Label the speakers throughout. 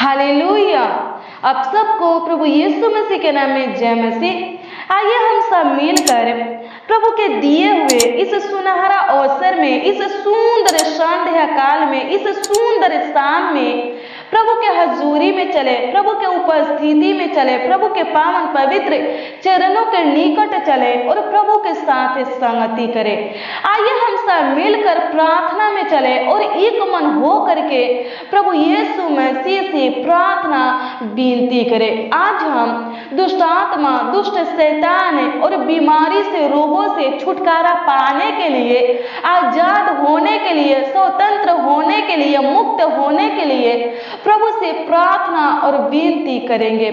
Speaker 1: Hallelujah. आप सबको प्रभु यीशु मसीह के नाम में जय मसीह। आइए हम सब मिलकर प्रभु के दिए हुए इस सुनहरा अवसर में, इस सुंदर संध्या काल में, इस सुंदर शाम में प्रभु के हजूरी में चले, प्रभु के उपस्थिति में चले, प्रभु के पावन पवित्र चरणों के निकट चले और प्रभु के साथ संगति करें। आइए हम सब मिलकर प्रार्थना में चले और एक मन हो करके प्रभु यीशु मसीह से प्रार्थना विनती करें। आज हम दुष्ट आत्मा, दुष्ट शैतान और बीमारी से, रोगों से छुटकारा पाने के लिए, आजाद होने के लिए, स्वतंत्र होने के लिए, मुक्त होने के लिए प्रभु से प्रार्थना और विनती करेंगे।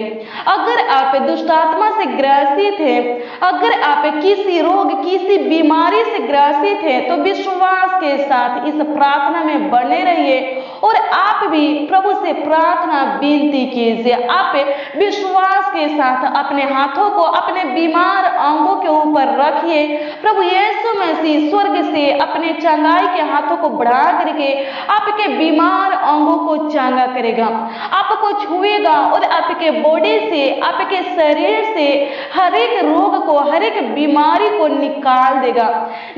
Speaker 1: अगर आप दुष्ट आत्मा से ग्रसित हैं, अगर आप किसी रोग, किसी बीमारी से ग्रसित हैं, तो विश्वास के साथ इस प्रार्थना में बने रहिए और आप भी प्रभु से प्रार्थना विनती कीजिए। आप विश्वास के साथ अपने हाथों को अपने बीमार अंगों के ऊपर रखिए। प्रभु यीशु मसीह स्वर्ग से अपने चंगाई के हाथों को बढ़ा करके आपके बीमार अंगों को चंगा करेगा, आपको छुएगा और आपके बॉडी से, आपके शरीर से हर एक रोग को, हर एक बीमारी को निकाल देगा,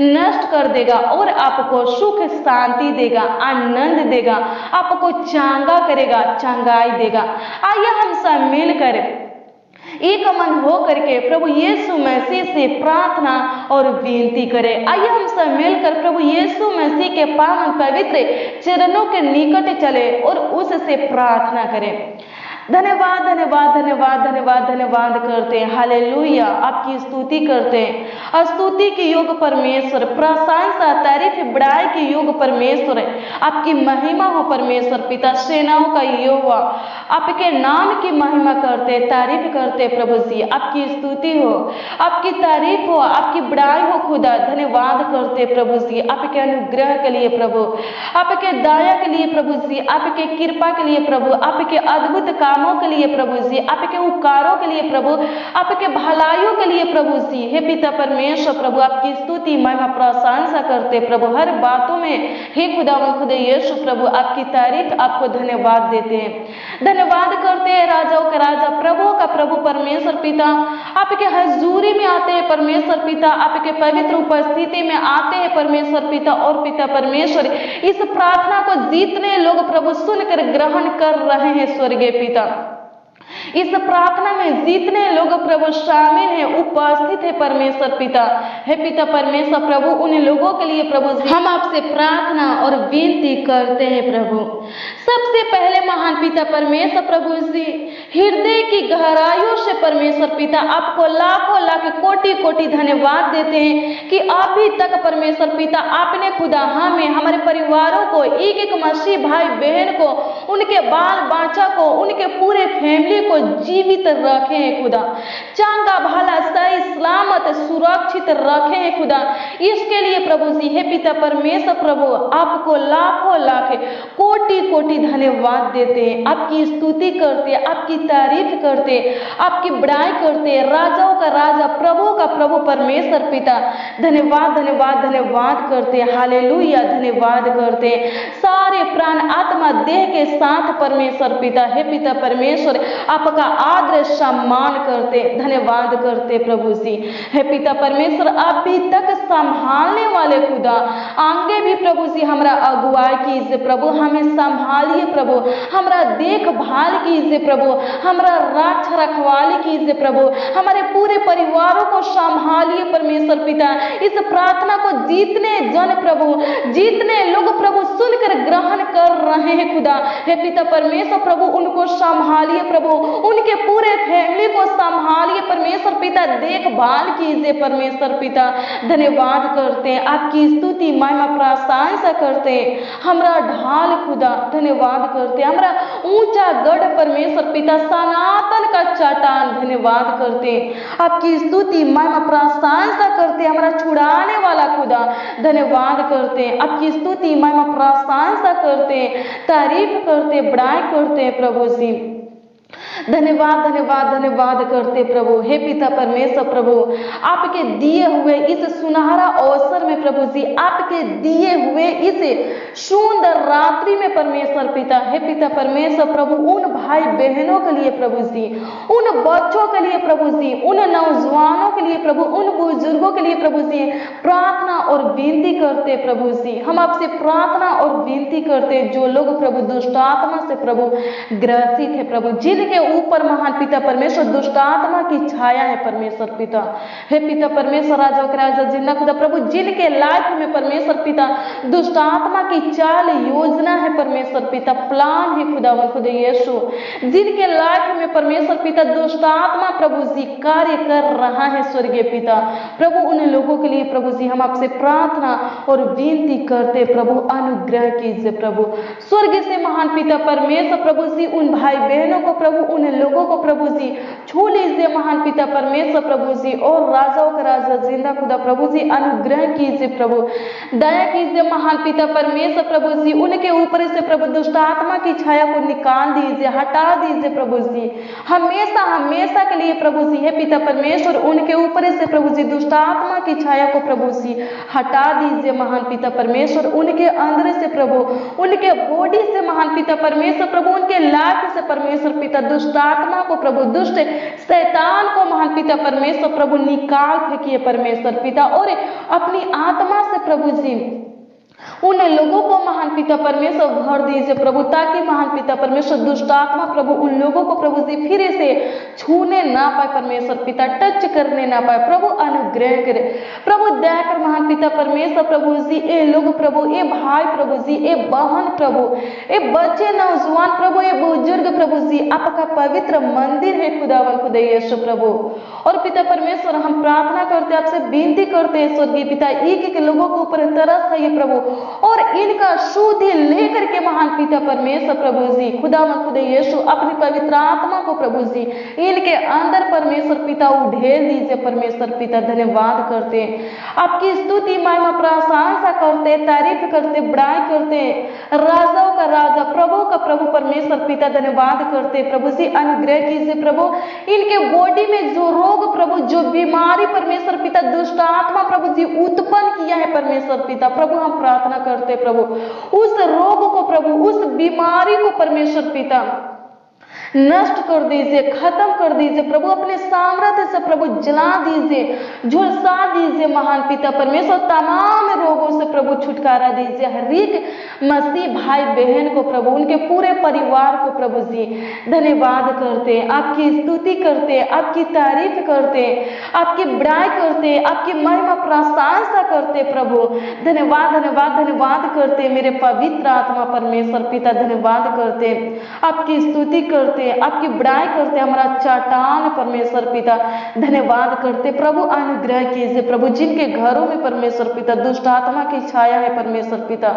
Speaker 1: नष्ट कर देगा और आपको सुख शांति देगा, आनंद देगा, आपको चंगा करेगा, चंगाई देगा। आइए हम सब मिलकर एक मन हो करके प्रभु यीशु मसीह से प्रार्थना और विनती करें। आइए हम सब मिलकर प्रभु यीशु मसीह के पावन पवित्र चरणों के निकट चले और उससे प्रार्थना करें। धन्यवाद, धन्यवाद, धन्यवाद, धन्यवाद, धन्यवाद करते हैं। हालेलुया, आपकी स्तुति करते हैं। स्तुति के योग परमेश्वर, प्रशंसा, तारीफ, बड़ाई के योग परमेश्वर, आपकी महिमा हो परमेश्वर पिता, सेनाओं का यहोवा, आपके नाम की महिमा करते, तारीफ करते प्रभु जी। आपकी स्तुति हो, आपकी तारीफ हो, आपकी बड़ाई हो खुदा। धन्यवाद करते प्रभु जी, आपके अनुग्रह के लिए प्रभु, आपके दया के लिए प्रभु जी, आपके कृपा के लिए प्रभु, आपके अद्भुत कामों के लिए प्रभु जी, आपके उपकारों के लिए प्रभु, आपके भलाइयों के लिए प्रभु जी। हे पिता परमेश्वर प्रभु, आपकी स्तुति महिमा प्रशंसा करते प्रभु हर बातों में। हे खुदावन खुदा यीशु प्रभु, आपकी तारीफ, आपको धन्यवाद देते हैं, धन्यवाद करते हैं। राजाओं का राजा, प्रभु का प्रभु परमेश्वर पिता, आपके हजूरी में आते हैं परमेश्वर पिता, आपके पवित्र उपस्थिति में आते हैं परमेश्वर पिता। और पिता परमेश्वर, इस प्रार्थना को जितने लोग प्रभु सुनकर ग्रहण कर रहे हैं स्वर्गीय पिता, इस प्रार्थना में जितने लोग प्रभु शामिल हैं, उपस्थित है परमेश्वर पिता, हे पिता परमेश्वर प्रभु, उन लोगों के लिए प्रभु हम आपसे प्रार्थना और विनती करते हैं प्रभु। सबसे पहले महान पिता परमेश्वर प्रभु जी, हृदय की गहराइयों से परमेश्वर पिता आपको लाखों लाख कोटि कोटि धन्यवाद देते हैं कि अभी तक परमेश्वर पिता आपने खुदा हमें, हमारे परिवारों को, एक एक मसीह भाई बहन को, उनके बाल बच्चा को, उनके पूरे फैमिली को जीवित रखे हैं खुदा, चंगा भला सही सलामत सुरक्षित रखे हैं खुदा। इसके लिए प्रभु जी, हे पिता परमेश्वर प्रभु, आपको लाखों लाख कोटि कोटि धन्यवाद देते हैं, आपकी स्तुति करते, आपकी तारीफ करते, आपकी बड़ाई करते। राजाओं का राजा, प्रभु का प्रभु परमेश्वर पिता, धन्यवाद, धन्यवाद, धन्यवाद करते। हालेलुया, धन्यवाद करते सारे प्राण आत्मा देह के साथ परमेश्वर पिता, हे पिता परमेश्वर आपका आदर सम्मान करते, धन्यवाद करते प्रभु जी। हे पिता परमेश्वर, अभी तक संभालने वाले खुदा, आगे भी प्रभु जी हमारा अगुवाई कीजिए प्रभु, हमें संभालिए प्रभु, हमारा देखभाल कीजिए प्रभु, हमारा रक्षा रखवाली कीजिए प्रभु, हमारे पूरे परिवारों को संभालिए परमेश्वर पिता। इस प्रार्थना को जितने जन प्रभु, जितने लोग प्रभु सुनकर ग्रहण कर रहे हैं खुदा, हे पिता परमेश्वर प्रभु, उनको संभालिए प्रभु, उनके पूरे फैमिली को संभालिए परमेश्वर पिता, देखभाल कीजिए परमेश्वर पिता। धन्यवाद करते हैं, आपकी स्तुति महिमा प्रशंसा करते हैं, हमारा ढाल खुदा, धन्यवाद करते हैं, हमारा ऊंचा गढ़ परमेश्वर पिता, सनातन का चट्टान, धन्यवाद करते हैं, आपकी स्तुति महिमा प्रशंसा करते हैं, हमारा छुड़ाने वाला खुदा, धन्यवाद करते हैं, आपकी स्तुति महिमा प्रशंसा करते हैं, तारीफ करते, बड़ाई करते हैं प्रभु जी। धन्यवाद धन्यवाद धन्यवाद करते प्रभु। हे पिता परमेश्वर प्रभु, आपके दिए हुए इस सुनहरा अवसर में प्रभु जी, आपके दिए हुए इस सुंदर रात्रि में परमेश्वर पिता, हे पिता परमेश्वर प्रभु, उन भाई बहनों के लिए प्रभु जी, उन बच्चों के लिए प्रभु जी, उन नौजवानों के लिए प्रभु, उन बुजुर्गों के लिए प्रभु जी प्रार्थना और विनती करते प्रभु जी। हम आपसे प्रार्थना और विनती करते, जो लोग प्रभु दुष्ट आत्मा से प्रभु ग्रसित है प्रभु, जिनके ऊपर महान पिता परमेश्वर दुष्ट आत्मा की छाया है परमेश्वर पिता, हे पिता परमेश्वर राजा के राजा जिंदा खुदा प्रभु, जिनके लाइफ में परमेश्वर पिता दुष्ट आत्मा की चाल योजना है परमेश्वर पिता, प्लान है खुदावन खुदा यीशु, जिनके लाइफ में परमेश्वर पिता दुष्ट आत्मा प्रभु जी कार्य कर रहा है स्वर्गीय पिता प्रभु, उन लोगों के लिए प्रभु जी हम आपसे प्रार्थना और विनती करते प्रभु, अनुग्रह कीजिए प्रभु स्वर्ग से महान पिता परमेश्वर प्रभु जी, उन भाई बहनों को प्रभु, उन लोगों को प्रभु जी छू लीजिए महान पिता परमेश्वर प्रभु जी, और राजाओं का राजा जिंदा खुदा प्रभु जी अनुग्रह कीजिए प्रभु, दया कीजिए महान पिता परमेश्वर प्रभु जी, उनके ऊपर से प्रभु दुष्ट आत्मा की छाया को निकाल दीजिए, हटा दीजिए प्रभु जी, हमेशा हमेशा के लिए प्रभु जी, हे पिता परमेश्वर उनके ऊपर से प्रभु जी दुष्ट आत्मा की छाया को प्रभु जी हटा दीजिए महान पिता परमेश्वर, उनके अंदर से प्रभु, उनके बॉडी से महान पिता परमेश्वर प्रभु, उनके लाइफ से परमेश्वर पिता दुष्ट आत्मा को प्रभु, दुष्ट शैतान को महान पिता परमेश्वर प्रभु निकाल फेंकिए परमेश्वर पिता, और अपनी आत्मा से प्रभु जी उन लोगों को महान पिता परमेश्वर भर दीजिए प्रभु, ताकि महान पिता परमेश्वर दुष्ट आत्मा प्रभु उन लोगों को प्रभु जी फिर से छूने ना पाए परमेश्वर पिता, टच करने ना पाए प्रभु, अनुग्रह करे प्रभु, दया कर महान पिता परमेश्वर प्रभु जी, ये लोग प्रभु, ये भाई प्रभु जी, ये बहन प्रभु, ये बच्चे नौजवान प्रभु, ये बुजुर्ग प्रभु जी आपका पवित्र मंदिर है खुदावन खुदा यीशु प्रभु, और पिता परमेश्वर हम प्रार्थना करते, आपसे विनती करते हैं स्वर्गीय पिता, एक एक लोगों के ऊपर तरस है ये प्रभु, और इनका शुद्धि लेकर के महान पिता परमेश्वर प्रभु जी खुदावन खुदा यीशु अपनी पवित्र आत्मा को प्रभु जी इनके अंदर परमेश्वर पिता उढेल दीजिए परमेश्वर पिता। धन्यवाद करते, आपकी स्तुति महिमा प्रशंसा करते, तारीफ करते, बड़ाई करते, राजाओं का राजा प्रभु का प्रभु परमेश्वर पिता धन्यवाद करते प्रभु जी, अनुग्रह कीजिए प्रभु, इनके बॉडी में जो रोग प्रभु, जो बीमारी परमेश्वर पिता दुष्ट आत्मा प्रभु जी उत्पन्न किया है परमेश्वर पिता प्रभु, हम प्रार्थना करते प्रभु, उस रोग को प्रभु, उस बीमारी को परमेश्वर पिता नष्ट कर दीजिए, खत्म कर दीजिए प्रभु, अपने सामर्थ्य से प्रभु जला दीजिए, झुलसा दीजिए महान पिता परमेश्वर, तमाम रोगों से प्रभु छुटकारा दीजिए, हर एक मसीह भाई बहन को प्रभु, उनके पूरे परिवार को प्रभु जी धन्यवाद करते, आपकी स्तुति करते, आपकी तारीफ करते, आपकी बड़ाई करते, आपकी महिमा प्रशंसा करते प्रभु, धन्यवाद धन्यवाद धन्यवाद करते मेरे पवित्र आत्मा परमेश्वर पिता, धन्यवाद करते, आपकी स्तुति करते, आपकी बड़ाई करते, हमारा चट्टान परमेश्वर पिता धन्यवाद करते प्रभु, अनुग्रह कीजिए प्रभु, जिनके घरों में परमेश्वर पिता दुष्ट आत्मा की छाया है परमेश्वर पिता,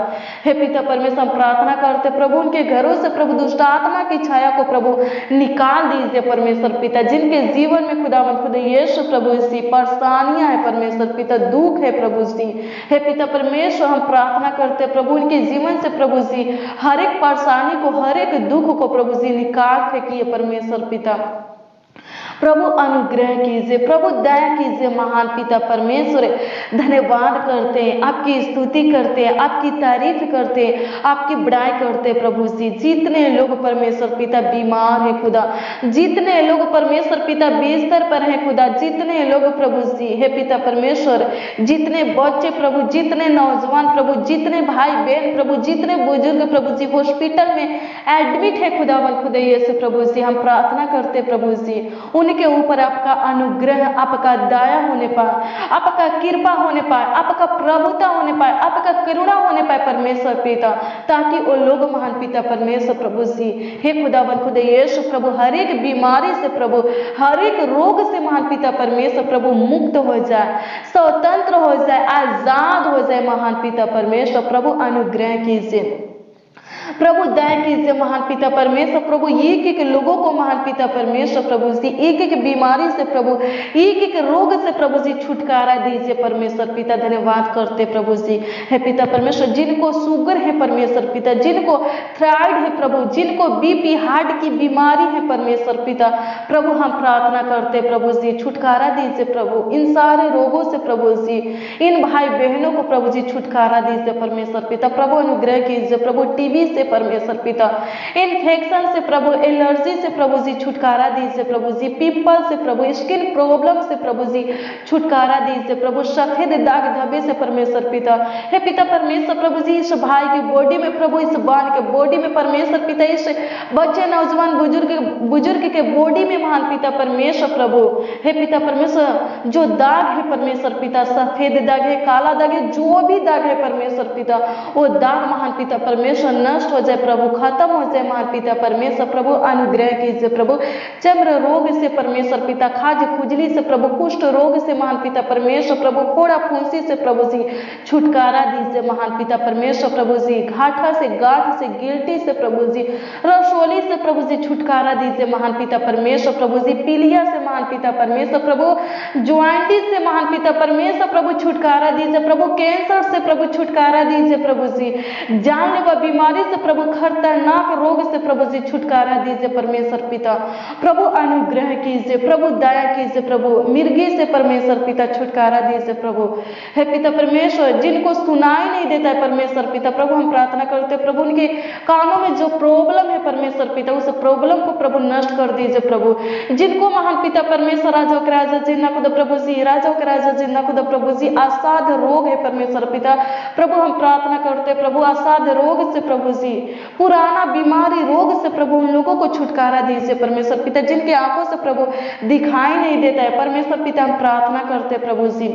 Speaker 1: हे पिता परमेश्वर हम प्रार्थना करते प्रभु, उनके घरों से प्रभु दुष्ट आत्मा की छाया को प्रभु निकाल दीजिए परमेश्वर पिता, जिनके जीवन में खुदावंद खुदा यीशु प्रभु सी परेशानियां है परमेश्वर पिता, दुख है प्रभु सी, हे पिता परमेश्वर हम प्रार्थना करते प्रभु, उनके जीवन से प्रभु जी हर एक परेशानी को, हर एक दुख को प्रभु जी निकाल फेंकिए परमेश्वर पिता, प्रभु अनुग्रह कीजिए प्रभु, दया कीजिए महान पिता परमेश्वर, धन्यवाद करते हैं, आपकी स्तुति करते हैं, आपकी तारीफ करते हैं, आपकी बड़ाई करते प्रभु जी, जितने लोग परमेश्वर पिता बीमार है खुदा, जितने लोग परमेश्वर पिता बिस्तर पर है खुदा, जितने लोग प्रभु जी हे पिता परमेश्वर, जितने बच्चे प्रभु, जितने नौजवान प्रभु, जितने भाई बहन प्रभु, जितने बुजुर्ग प्रभु जी हॉस्पिटल में एडमिट है खुदावन खुदा यीशु प्रभु जी, हम प्रार्थना करते प्रभु जी उनके ऊपर आपका अनुग्रह, आपका दया होने पाए, आपका कृपा होने पाए, आपका प्रभुता होने पाए, आपका करुणा होने पाए परमेश्वर पिता, ताकि वो लोग महान पिता परमेश्वर प्रभु जी हे खुदावन खुदा यीशु प्रभु हर एक बीमारी से प्रभु, हर एक रोग से महान पिता परमेश्वर प्रभु मुक्त हो जाए, स्वतंत्र हो जाए, आजाद हो जाए महान पिता परमेश्वर प्रभु, अनुग्रह कीजिए प्रभु दया कीजिए महान पिता परमेश्वर प्रभु, एक एक लोगों को महान पिता परमेश्वर प्रभु जी एक एक बीमारी से प्रभु, एक एक रोग से प्रभु जी छुटकारा दीजिए परमेश्वर पिता। धन्यवाद करते प्रभु जी है पिता परमेश्वर, जिनको शुगर है परमेश्वर पिता, जिनको थायराइड है प्रभु, जिनको बीपी हार्ट की बीमारी है परमेश्वर पिता, प्रभु हम प्रार्थना करते प्रभु जी छुटकारा दीजिए प्रभु इन सारे रोगों से प्रभु जी, इन भाई बहनों को प्रभु जी छुटकारा दीजिए परमेश्वर पिता। प्रभु अनुग्रह कीजिए प्रभु, टीबी से परमेश्वर पिता, इन्फेक्शन से प्रभु, एलर्जी से प्रभु जी छुटकारा दीजिए प्रभु जी, पिंपल से प्रभु, स्किन प्रॉब्लम से प्रभु जी छुटकारा दीजिए प्रभु, सफेद दाग धब्बे से परमेश्वर पिता हे पिता परमेश्वर प्रभु जी, इस भाई की बॉडी में प्रभु, इस बहन के बॉडी में परमेश्वर पिता, इस बच्चे नौजवान बुजुर्ग के बॉडी में महान पिता परमेश्वर प्रभु हे पिता परमेश्वर, जो दाग है परमेश्वर पिता, सफेद दाग है, काला दाग है, जो भी दाग है परमेश्वर पिता, वो दाग महान पिता परमेश्वर नष्ट हो जाए प्रभु, खत्म हो जाए महान पिता परमेश्वर प्रभु। अनुग्रह कीजिए प्रभु, चर्म रोग से परमेश्वर पिता, खाज खुजली से प्रभु, कुष्ठ रोग से महान पिता परमेश्वर प्रभु, फोड़ा फुंसी से प्रभु जी छुटकारा दीजिए महान पिता परमेश्वर प्रभु जी, घाटा से, गांठ से, गिल्टी से प्रभु जी, रसोली से प्रभु जी छुटकारा दीजिए महान पिता परमेश्वर प्रभु जी, पीलिया से महान पिता परमेश्वर प्रभु, ज्वाइंटिस से महान पिता परमेश्वर प्रभु छुटकारा दीजिए प्रभु, कैंसर से प्रभु छुटकारा दीजिए प्रभु जी, जानलेवा बीमारी से प्रभु, खतरनाक रोग से प्रभु जी छुटकारा दीजिए परमेश्वर पिता। प्रभु अनुग्रह कीजिए प्रभु, दया कीजिए प्रभु, मिर्गी से परमेश्वर पिता छुटकारा दीजिए प्रभु हे पिता परमेश्वर, जिनको सुनाई नहीं देता है परमेश्वर पिता, प्रभु हम प्रार्थना करते हैं प्रभु, उनके कानों में जो प्रॉब्लम है परमेश्वर पिता, उस प्रॉब्लम को प्रभु नष्ट कर दीजिए प्रभु। जिनको महान पिता परमेश्वर, राजा के राजा जी ना खुदा प्रभु जी, राजा के राजा जी ना खुदा प्रभु जी, असाध्य रोग है परमेश्वर पिता, प्रभु हम प्रार्थना करते हैं प्रभु, असाध्य रोग से प्रभु जी, पुराना बीमारी रोग से प्रभु उन लोगों को छुटकारा दीजिए परमेश्वर पिता, जिनके आंखों से प्रभु दिखाई नहीं देता है परमेश्वर पिता, हम प्रार्थना करते प्रभु जी,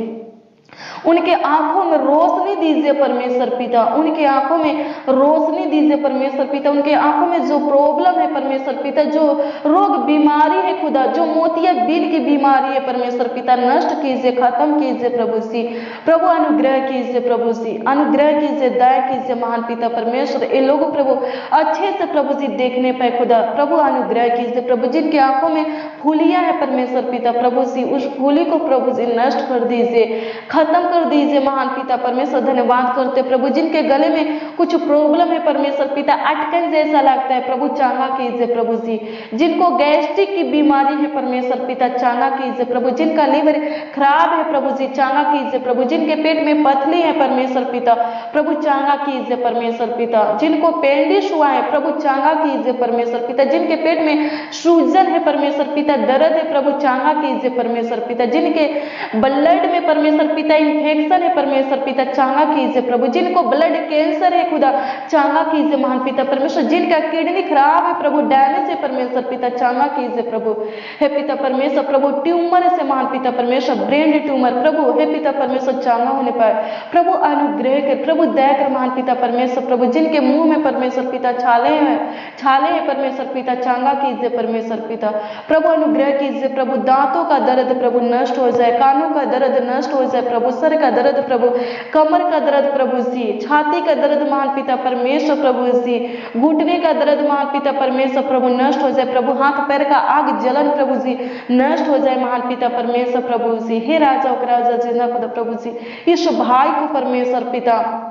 Speaker 1: उनके आंखों में रोशनी दीजिए परमेश्वर पिता, उनके आंखों में रोशनी दीजिए परमेश्वर पिता, उनके आंखों में जो प्रॉब्लम है परमेश्वर पिता, जो रोग बीमारी है खुदा, जो मोतियाबिंद की बीमारी है परमेश्वर पिता, नष्ट कीजिए, खत्म कीजिए प्रभु जी। प्रभु अनुग्रह कीजिए प्रभु जी, अनुग्रह कीजिए, दया कीजिए महान पिता परमेश्वर, ये लोग प्रभु अच्छे से प्रभु जी देखने पाए खुदा, प्रभु अनुग्रह कीजिए प्रभु, जिनकी आंखों में फूलियां है परमेश्वर पिता प्रभु जी, उस फूली को प्रभु जी नष्ट कर दीजिए, खत्म कर दीजिए महान पिता परमेश्वर। धन्यवाद करते प्रभु, जिनके गले में कुछ प्रॉब्लम है परमेश्वर पिता, अटकन जैसा लगता है प्रभु, चांगा कीजिए प्रभु जी, जिनको गैस्ट्रिक की बीमारी है परमेश्वर पिता, चांगा कीजिए प्रभु, जिनका लीवर खराब है प्रभु जी, चांगा कीजिए प्रभु, जिनके पेट में पथली है परमेश्वर पिता, प्रभु चांगा कीजिए परमेश्वर पिता, जिनको पेंडिस हुआ है प्रभु चांगा कीजिए परमेश्वर पिता, जिनके पेट में सूजन है परमेश्वर पिता, दर्द है प्रभु चांगा कीजिए परमेश्वर पिता, जिनके ब्लड में परमेश्वर पिता इन्फेक्शन है परमेश्वर पिता, चांगा कीजिए प्रभु, जिनको ब्लड कैंसर है खुदा, चांगा कीजिए महान पिता परमेश्वर, जिनका किडनी खराब है प्रभु, डैमेज है परमेश्वर पिता, चांगा कीजिए प्रभु हे पिता परमेश्वर प्रभु, ट्यूमर से महान पिता परमेश्वर, ब्रेन ट्यूमर प्रभु हे पिता परमेश्वर चांगा होने पाए प्रभु, अनुग्रह कर प्रभु, दया कर महान पिता परमेश्वर प्रभु, जिनके मुंह में परमेश्वर पिता छाले हैं परमेश्वर पिता, चांगा कीजिए परमेश्वर पिता, प्रभु अनुग्रह कीजिए प्रभु, दांतों का दर्द प्रभु नष्ट हो जाए, कानों का दर्द नष्ट हो जाए प्रभु, सर का दर्द प्रभु, कमर का दर्द प्रभु जी, छाती का दर्द महान पिता परमेश्वर प्रभु जी, घुटने का दर्द महान पिता परमेश्वर प्रभु नष्ट हो जाए प्रभु, हाथ पैर का आग जलन प्रभु जी नष्ट हो जाए महान पिता परमेश्वर प्रभु जी, हे राजा जिंदा खुदा प्रभु जी, इस भाई को परमेश्वर पिता,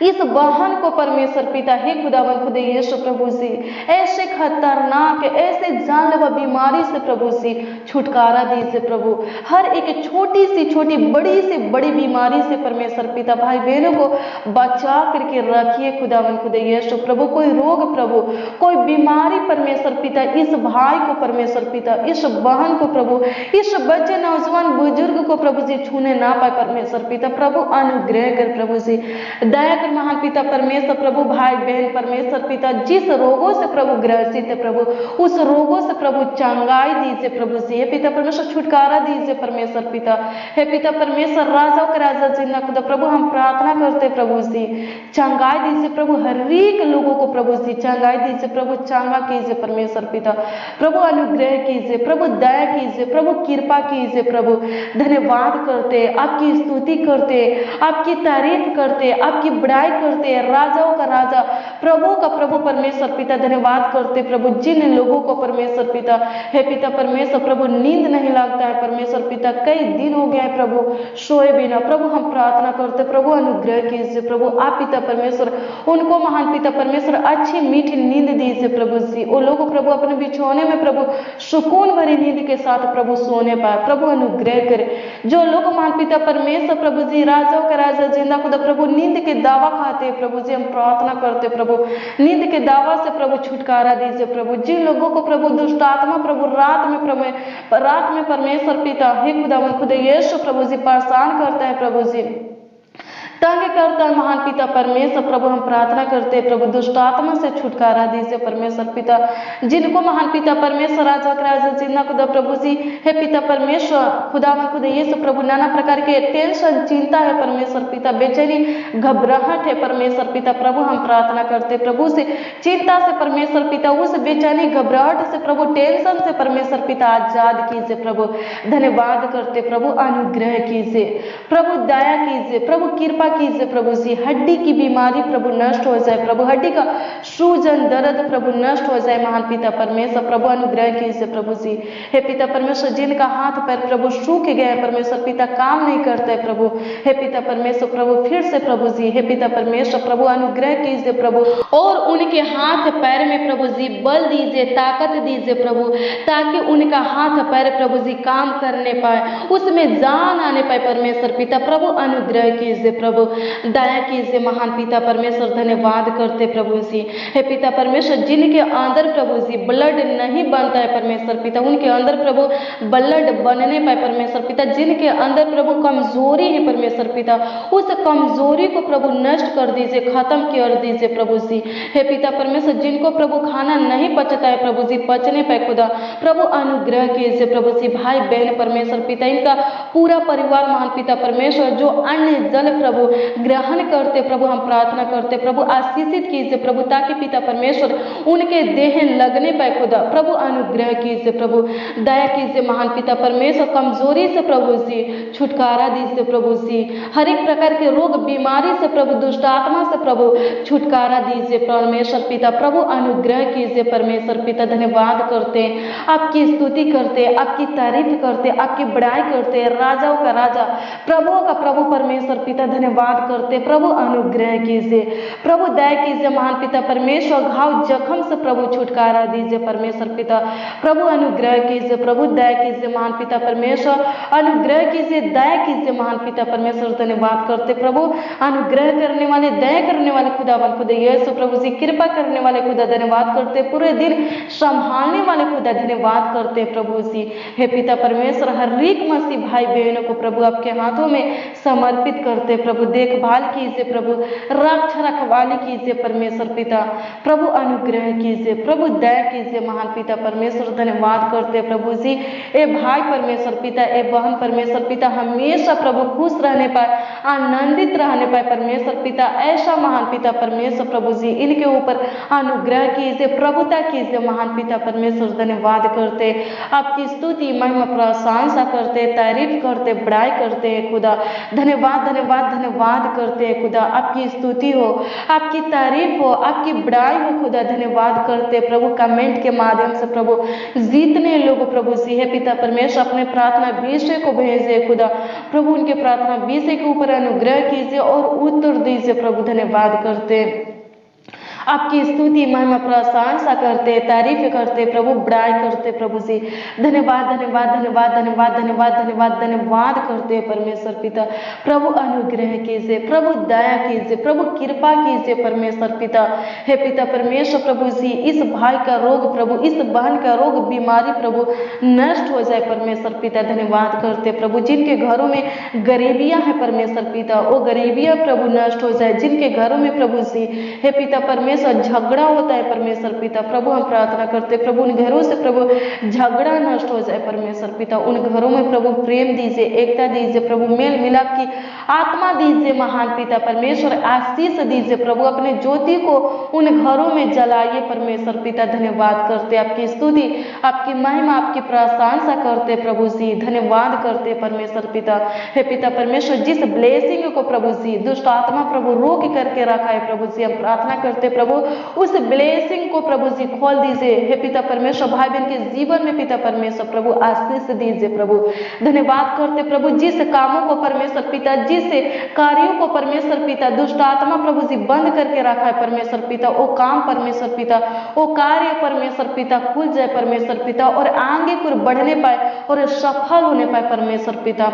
Speaker 1: इस बहन को परमेश्वर पिता हे खुदावन खुदा यीशु प्रभु जी, ऐसे खतरनाक ऐसे जानलेवा बीमारी से प्रभु जी छुटकारा दीजिए प्रभु, हर एक छोटी सी छोटी बड़ी से बड़ी बीमारी से परमेश्वर पिता भाई बहनों को बचा करके रखिए खुदावन खुदा यीशु प्रभु, कोई रोग प्रभु, कोई बीमारी परमेश्वर पिता, इस भाई को परमेश्वर पिता, इस बहन को प्रभु, इस बच्चे नौजवान बुजुर्ग को प्रभु जी छूने ना पाए परमेश्वर पिता, प्रभु अनुग्रह कर प्रभु जी, दया कर महान पिता परमेश्वर प्रभु, भाई बहन परमेश्वर पिता जिस रोगों से प्रभु ग्रसित है प्रभु, उस रोगों से प्रभु चंगाई दीजिए प्रभु जी, हे पिता परमेश्वर छुटकारा दीजिए परमेश्वर पिता। हे पिता परमेश्वर राजाओं का राजा जिंदा खुदा प्रभु हम प्रार्थना करते प्रभु जी, चंगाई दीजिए प्रभु, हर एक लोगों को प्रभु जी चंगाई दीजिए प्रभु, चंगा कीजिए परमेश्वर पिता। प्रभु अनुग्रह कीजिए प्रभु, दया कीजिए प्रभु, कृपा कीजिए प्रभु। धन्यवाद करते, आपकी स्तुति करते, आपकी तारीफ करते, आपकी बड़ाई करते, राजाओं का राजा प्रभु का प्रभु परमेश्वर पिता। धन्यवाद करते प्रभु जिन लोगों को परमेश्वर पिता हे पिता परमेश्वर प्रभु नींद नहीं लगता है परमेश्वर पिता, कई दिन हो गया है प्रभु सोए बिना। प्रभु हम प्रार्थना करते प्रभु अनुग्रह कीजिए प्रभु, आप पिता परमेश्वर उनको महान पिता परमेश्वर अच्छी मीठी नींद दीजिए प्रभु जी। वो लोग प्रभु अपने बिछौने में प्रभु सुकून भरी नींद के साथ प्रभु सोने पाए, प्रभु अनुग्रह करे। जो लोग महान पिता परमेश्वर प्रभु जी राजाओं का राजा जिंदा खुदा प्रभु नींद के दावा खाते हैं प्रभु जी, हम प्रार्थना करते प्रभु नींद के दावा से प्रभु छुटकारा दीजिए प्रभु। जिन लोगों को प्रभु दुष्ट आत्मा प्रभु रात में परमेश्वर पिता हे खुदा यीशु प्रभु जी परेशान करता है प्रभु जी, तंग करता है महान पिता परमेश्वर प्रभु, हम प्रार्थना करते हैं प्रभु दुष्ट आत्मा से छुटकारा दीजिए परमेश्वर पिता। जिनको महान पिता परमेश्वर राजा जिंदा खुदा प्रभु जी हे पिता परमेश्वर खुदा यीशु प्रभु नाना प्रकार के टेंशन चिंता है परमेश्वर पिता, बेचैनी घबराहट है परमेश्वर पिता प्रभु, हम प्रार्थना करते प्रभु से चिंता से परमेश्वर पिता, उस बेचैनी घबराहट से प्रभु टेंशन से परमेश्वर पिता आजाद कीजिए प्रभु। धन्यवाद करते प्रभु अनुग्रह कीजिए प्रभु, दया कीजिए प्रभु, कृपा कीजिए प्रभु जी। हड्डी की बीमारी प्रभु नष्ट हो जाए प्रभु, हड्डी का सूजन दर्द प्रभु नष्ट हो जाए महान पिता परमेश्वर प्रभु अनुग्रह कीजिए प्रभु जी। हे पिता परमेश्वर जिनका हाथ पैर प्रभु सूख गया है परमेश्वर पिता, काम नहीं करता है प्रभु, हे पिता परमेश्वर प्रभु फिर से प्रभु जी हे पिता परमेश्वर प्रभु अनुग्रह कीजिए प्रभु, और उनके हाथ पैर में प्रभु जी बल दीजिए, ताकत दीजिए प्रभु, ताकि उनका हाथ पैर प्रभु जी काम करने पाए, उसमें जान आने पाए परमेश्वर पिता प्रभु अनुग्रह कीजिए प्रभु, दया कीजिए महान पिता परमेश्वर। धन्यवाद करते प्रभु जी हे पिता परमेश्वर जिनके अंदर प्रभु जी ब्लड नहीं बनता है परमेश्वर पिता, उनके अंदर प्रभु ब्लड बनने पाए परमेश्वर पिता। जिनके अंदर प्रभु कमजोरी है परमेश्वर पिता, उस कमजोरी को प्रभु नष्ट कर दीजिए, खत्म कर दीजिए प्रभु जी हे पिता परमेश्वर। जिनको प्रभु खाना नहीं पचता है प्रभु जी पचने पाए खुदा प्रभु अनुग्रह कीजिए प्रभु जी। भाई बहन परमेश्वर पिता इनका पूरा परिवार महान पिता परमेश्वर जो अन्न जल प्रभु ग्रहण करते प्रभु, हम प्रार्थना करते प्रभु आशीषित कीजिए प्रभु, ताकि पिता परमेश्वर उनके देह लगने पाए खुदा प्रभु अनुग्रह कीजिए प्रभु, दया कीजिए महान पिता परमेश्वर। कमजोरी से प्रभु जी छुटकारा दीजिए प्रभु जी, हर एक प्रकार के रोग बीमारी से प्रभु दुष्ट आत्मा से प्रभु छुटकारा दीजिए परमेश्वर पिता प्रभु अनुग्रह कीजिए परमेश्वर पिता। धन्यवाद करते आपकी स्तुति करते, आपकी तारीफ करते, आपकी बड़ाई करते, राजाओं का राजा प्रभुओं का प्रभु परमेश्वर पिता। धन्यवाद करते प्रभु अनुग्रह कीजिए प्रभु, दया कीजिए महान पिता परमेश्वर। घाव जख्म से प्रभु छुटकारा दीजिए परमेश्वर पिता प्रभु अनुग्रह कीजिए प्रभु, दया कीजिए महान पिता परमेश्वर। अनुग्रह कीजिए, दया कीजिए महान पिता परमेश्वर। धन्यवाद करते प्रभु अनुग्रह करने वाले, दया करने वाले खुदावन खुदा यीशु प्रभु जी, कृपा करने वाले खुदा। धन्यवाद करते पूरे दिन संभालने वाले खुदा। धन्यवाद करते प्रभु जी हे पिता परमेश्वर। हर एक मसीह भाई बहनों को प्रभु आपके हाथों में समर्पित करते प्रभु, देखभाल कीजिए प्रभु, रक्षा रखवाली कीजिए परमेश्वर पिता प्रभु अनुग्रह कीजिए प्रभु, दया कीजिए महान पिता परमेश्वर। धन्यवाद करते प्रभु जी ए भाई परमेश्वर पिता, ए बहन परमेश्वर पिता हमेशा प्रभु खुश रहने पाए, आनंदित रहने पाए परमेश्वर पिता। ऐसा महान पिता परमेश्वर प्रभु जी इनके ऊपर अनुग्रह कीजिए, प्रभुता कीजिए महान पिता परमेश्वर। धन्यवाद करते, आपकी स्तुति महिमा प्रशंसा करते, तारीफ करते, बड़ाई करते हैं खुदा। धन्यवाद धन्यवाद धन्यवाद करते हैं खुदा, आपकी स्तुति हो, आपकी तारीफ हो, आपकी बड़ाई हो खुदा। धन्यवाद करते प्रभु कमेंट के माध्यम से प्रभु जितने लोग प्रभु जी है पिता परमेश्वर अपने प्रार्थना विषय को भेजे खुदा प्रभु, उनके प्रार्थना विषय के ऊपर अनुग्रह कीजिए और उत्तर दीजिए प्रभु। धन्यवाद करते, आपकी स्तुति महिमा प्रशंसा करते, तारीफ करते प्रभु, बड़ाई करते प्रभु जी। धन्यवाद धन्यवाद धन्यवाद धन्यवाद धन्यवाद धन्यवाद धन्यवाद करते परमेश्वर पिता प्रभु अनुग्रह कीजिए प्रभु, दया कीजिए प्रभु, कृपा कीजिए परमेश्वर पिता हे पिता परमेश्वर प्रभु जी। इस भाई का रोग प्रभु, इस बहन का रोग बीमारी प्रभु नष्ट हो जाए परमेश्वर पिता। धन्यवाद करते प्रभु जिनके घरों में गरीबियां हैं परमेश्वर पिता, वो गरीबियां प्रभु नष्ट हो जाए। जिनके घरों में प्रभु जी हे पिता परमेश्वर परमेश्वर झगड़ा होता है परमेश्वर पिता, प्रभु हम प्रार्थना करते प्रभु उन घरों से प्रभु झगड़ा नष्ट हो जाए परमेश्वर पिता, उन घरों में प्रभु प्रेम दीजिए, एकता दीजिए प्रभु, मेल मिलाप की आत्मा दीजिए महान पिता परमेश्वर, आशीष दीजिए प्रभु, अपने ज्योति को उन घरों में जलाइए परमेश्वर पिता। धन्यवाद करते आपकी स्तुति, आपकी महिमा, आपकी प्रशंसा करते प्रभु जी, धन्यवाद करते परमेश्वर पिता। हे पिता परमेश्वर, जिस ब्लेसिंग को प्रभु जी दुष्ट आत्मा प्रभु रोक करके रखा है प्रभु जी, हम प्रार्थना करते प्रभु उस ब्लेसिंग को प्रभु जी खोल दीजिए। हे पिता परमेश्वर, भाई बहन के जीवन में पिता परमेश्वर प्रभु आशीष दीजिए प्रभु। धन्यवाद करते प्रभु, जिस कामों को परमेश्वर पिता, जिस कार्यों को परमेश्वर पिता दुष्ट आत्मा प्रभु जी बंद करके रखा है परमेश्वर पिता, वो काम परमेश्वर पिता, वो कार्य परमेश्वर पिता खुल जाए परमेश्वर पिता, और आगे कुछ बढ़ने पाए और सफल होने पाए परमेश्वर पिता।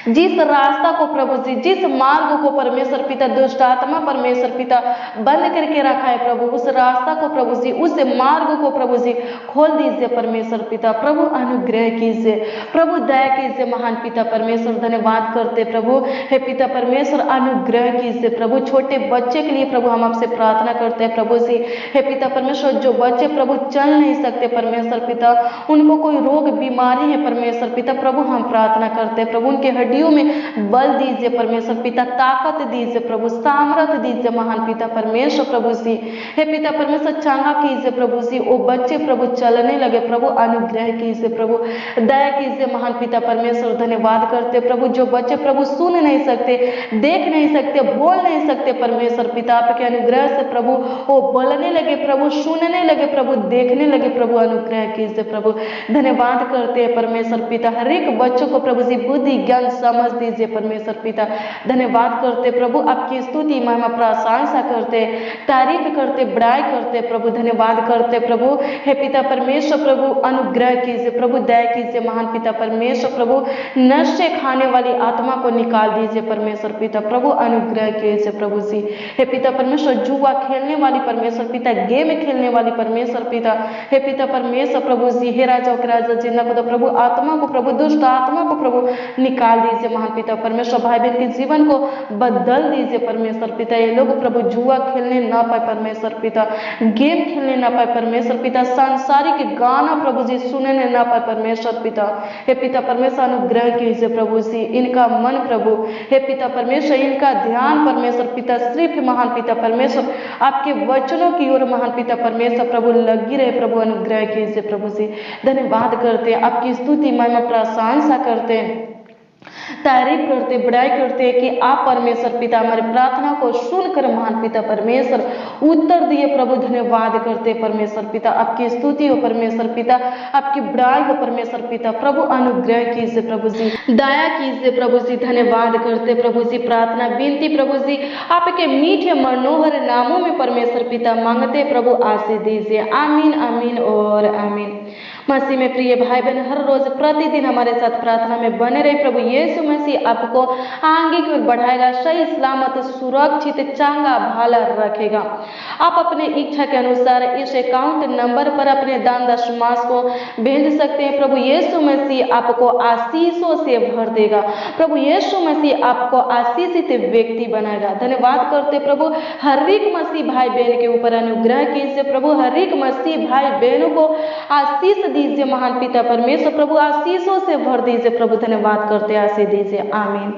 Speaker 1: जिस रास्ता को प्रभु जी, जिस मार्ग को परमेश्वर पिता दुष्ट आत्मा परमेश्वर पिता बंद करके रखा है प्रभु, उस रास्ता को प्रभु जी, उस मार्ग को प्रभु जी खोल दीजिए परमेश्वर पिता। प्रभु अनुग्रह कीजिए, प्रभु दया कीजिए महान पिता परमेश्वर। धन्यवाद करते प्रभु, हे पिता परमेश्वर अनुग्रह कीजिए प्रभु। छोटे बच्चे के लिए प्रभु हम आपसे प्रार्थना करते हैं प्रभु जी, हे पिता परमेश्वर, जो बच्चे प्रभु चल नहीं सकते परमेश्वर पिता, उनको कोई रोग बीमारी है परमेश्वर पिता, प्रभु हम प्रार्थना करते हैं प्रभु उनके हड्डियों में बल दीजिए परमेश्वर पिता, ताकत दीजिए प्रभु, सामर्थ दीजिए महान पिता परमेश्वर प्रभु जी। हे पिता परमेश्वर, चंगा कीजिए प्रभु जी, वो बच्चे प्रभु चलने लगे प्रभु, अनुग्रह कीजिए प्रभु, दया कीजिए महान पिता परमेश्वर। धन्यवाद करते प्रभु, जो बच्चे प्रभु सुन नहीं सकते, देख नहीं सकते, बोल नहीं सकते परमेश्वर पिता, आपके अनुग्रह से प्रभु वो बोलने लगे प्रभु, सुनने लगे प्रभु, देखने लगे प्रभु, अनुग्रह कीजिए प्रभु। धन्यवाद करते हैं परमेश्वर पिता, हर एक बच्चों को प्रभु जी बुद्धि ज्ञान समझ दीजिए परमेश्वर पिता। धन्यवाद करते प्रभु, आपकी स्तुति महिमा प्रशंसा करते, तारीफ करते, बड़ाई करते प्रभु। धन्यवाद करते प्रभु, हे पिता परमेश्वर प्रभु अनुग्रह कीजिए प्रभु, दया कीजिए महान पिता परमेश्वर प्रभु, नशे खाने वाली आत्मा को निकाल दीजिए परमेश्वर पिता, प्रभु अनुग्रह कीजिए प्रभु जी। हे पिता परमेश्वर, जुआ खेलने वाली परमेश्वर पिता, गेम खेलने वाली परमेश्वर पिता, हे पिता परमेश्वर प्रभु जी, हे राजा के राजा जिंदा को प्रभु आत्मा को प्रभु, दुष्ट आत्मा को प्रभु निकाल दीजिए महान पिता परमेश्वर। भाई बहन के जीवन को बदल दीजिए परमेश्वर पिता, ये लोग प्रभु जुआ खेलने ना पाए परमेश्वर पिता, गेम खेलने ना पाए परमेश्वर पिता, सांसारिक गाना प्रभु जी सुनने ना पाए परमेश्वर पिता। हे पिता परमेश्वर अनुग्रह कीजिए प्रभु जी, इनका मन प्रभु, हे पिता परमेश्वर, इनका ध्यान परमेश्वर पिता सिर्फ महान पिता परमेश्वर आपके वचनों की ओर महान पिता परमेश्वर प्रभु लगी रहे प्रभु, अनुग्रह कीजिए प्रभु जी। धन्यवाद करते हैं, आपकी स्तुति महिमा प्रशंसा करते हैं, तारीफ करते, बड़ाई करते कि आप परमेश्वर पिता हमारी प्रार्थना को सुनकर महान पिता परमेश्वर उत्तर दिए प्रभु। धन्यवाद करते परमेश्वर पिता, आपकी स्तुति हो परमेश्वर पिता, आपकी बड़ाई हो परमेश्वर पिता, प्रभु अनुग्रह कीजिए प्रभु जी, दया कीजिए प्रभु जी। धन्यवाद करते प्रभु जी, प्रार्थना विनती प्रभु जी आपके मीठे मनोहर नामों में परमेश्वर पिता मांगते प्रभु, आशीष दीजिए। आमीन आमीन और आमीन। मसीह में प्रिय भाई बहन, हर रोज प्रतिदिन हमारे साथ प्रार्थना में बने रहे प्रभु यीशु मसीह आपको आगे की ओर बढ़ाएगा, सही सलामत सुरक्षित चंगा भला रखेगा। आप अपने इच्छा के अनुसार इस अकाउंट नंबर पर अपने दान दशमांश को भेज सकते हैं। प्रभु यीशु मसीह आपको आशीषों से भर देगा, प्रभु यीशु मसीह आपको आशीषित व्यक्ति बनाएगा। धन्यवाद करते प्रभु, हर एक मसीह भाई बहन के ऊपर अनुग्रह कीजिए प्रभु, हर एक मसीह भाई बहनों को आशीष दीजिए महान पिता परमेश्वर प्रभु, आशीषों से भर दीजिए प्रभु। धन्यवाद करते, आशीष दीजिए। आमीन।